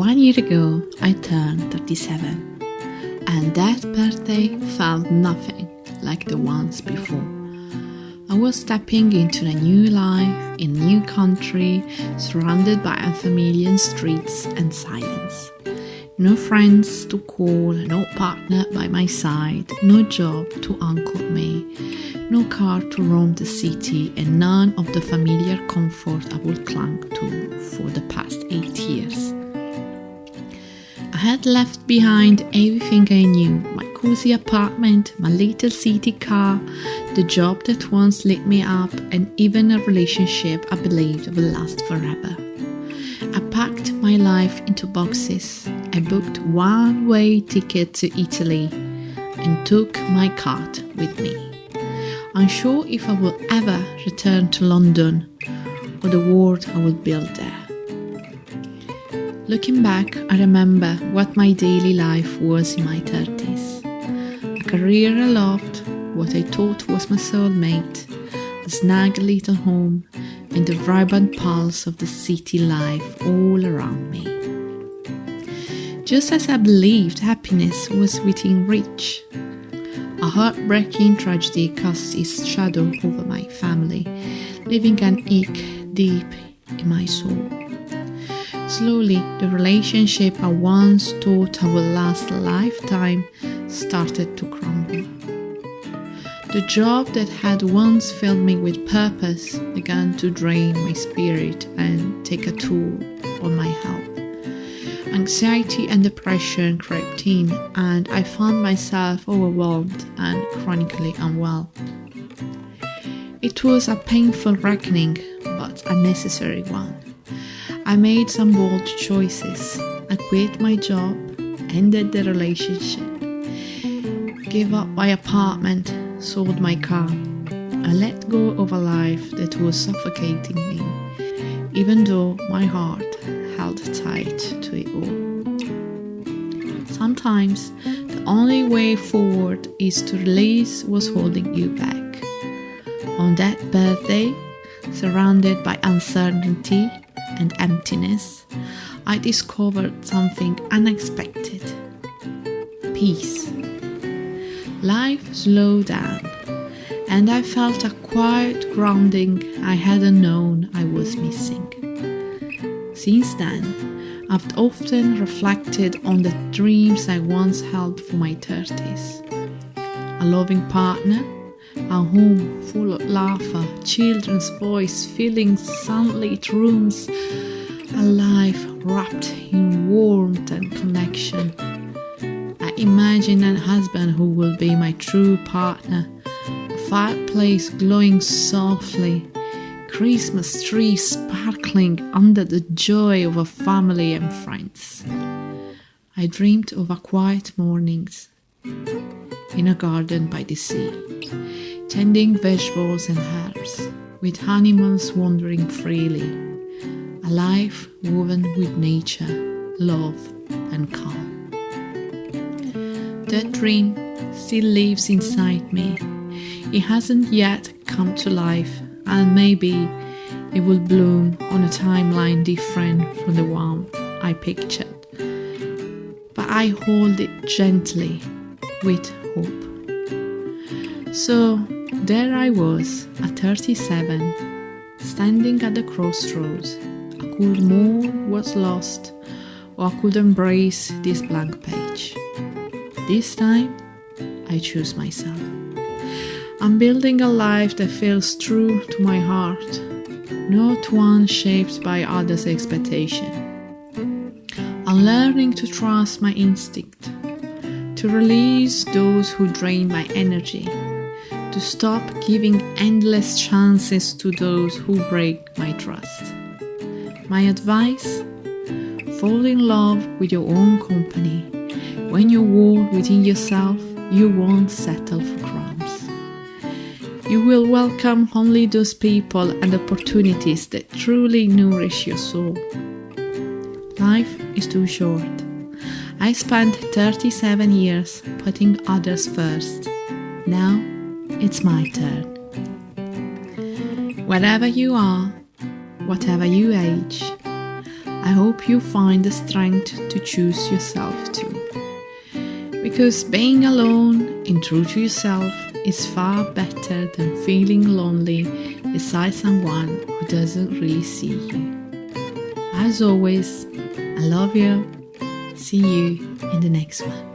1 year ago, I turned 37, and that birthday felt nothing like the ones before. I was stepping into a new life, in a new country, surrounded by unfamiliar streets and silence. No friends to call, no partner by my side, no job to anchor me, no car to roam the city, and none of the familiar comfort I would cling to for the past 8 years. I had left behind everything I knew, my cozy apartment, my little city car, the job that once lit me up, and even a relationship I believed would last forever. I packed my life into boxes. I booked one-way ticket to Italy and took my cart with me, unsure if I will ever return to London or the world I would build there. Looking back, I remember what my daily life was in my 30s. A career I loved, what I thought was my soulmate, a snug little home, and the vibrant pulse of the city life all around me. Just as I believed happiness was within reach, a heartbreaking tragedy cast its shadow over my family, leaving an ache deep in my soul. Slowly, the relationship I once thought I would last a lifetime started to crumble. The job that had once filled me with purpose began to drain my spirit and take a toll on my health. Anxiety and depression crept in, and I found myself overwhelmed and chronically unwell. It was a painful reckoning, but a necessary one. I made some bold choices. I quit my job, ended the relationship, gave up my apartment, sold my car. I let go of a life that was suffocating me, even though my heart held tight to it all. Sometimes the only way forward is to release what's holding you back. On that birthday, surrounded by uncertainty and emptiness, I discovered something unexpected: peace. Life slowed down, and I felt a quiet grounding I hadn't known I was missing. Since then, I've often reflected on the dreams I once held for my 30s. A loving partner, a home full of laughter, children's voice filling sunlit rooms, a life wrapped in warmth and connection. I imagine a husband who will be my true partner, a fireplace glowing softly, Christmas tree sparkling under the joy of a family and friends. I dreamed of a quiet mornings in a garden by the sea, tending vegetables and herbs, with animals wandering freely, a life woven with nature, love and calm. That dream still lives inside me. It hasn't yet come to life, and maybe it will bloom on a timeline different from the one I pictured. But I hold it gently with hope. So there I was at 37, standing at the crossroads. I could mourn what's lost, or I could embrace this blank page. This time, I choose myself. I'm building a life that feels true to my heart, not one shaped by others' expectation. I'm learning to trust my instinct, to release those who drain my energy, to stop giving endless chances to those who break my trust. My advice? Fall in love with your own company. When you walk within yourself, you won't settle for crumbs. You will welcome only those people and opportunities that truly nourish your soul. Life is too short. I spent 37 years putting others first. Now it's my turn. Wherever you are, whatever you age, I hope you find the strength to choose yourself too. Because being alone and true to yourself is far better than feeling lonely beside someone who doesn't really see you. As always, I love you. See you in the next one.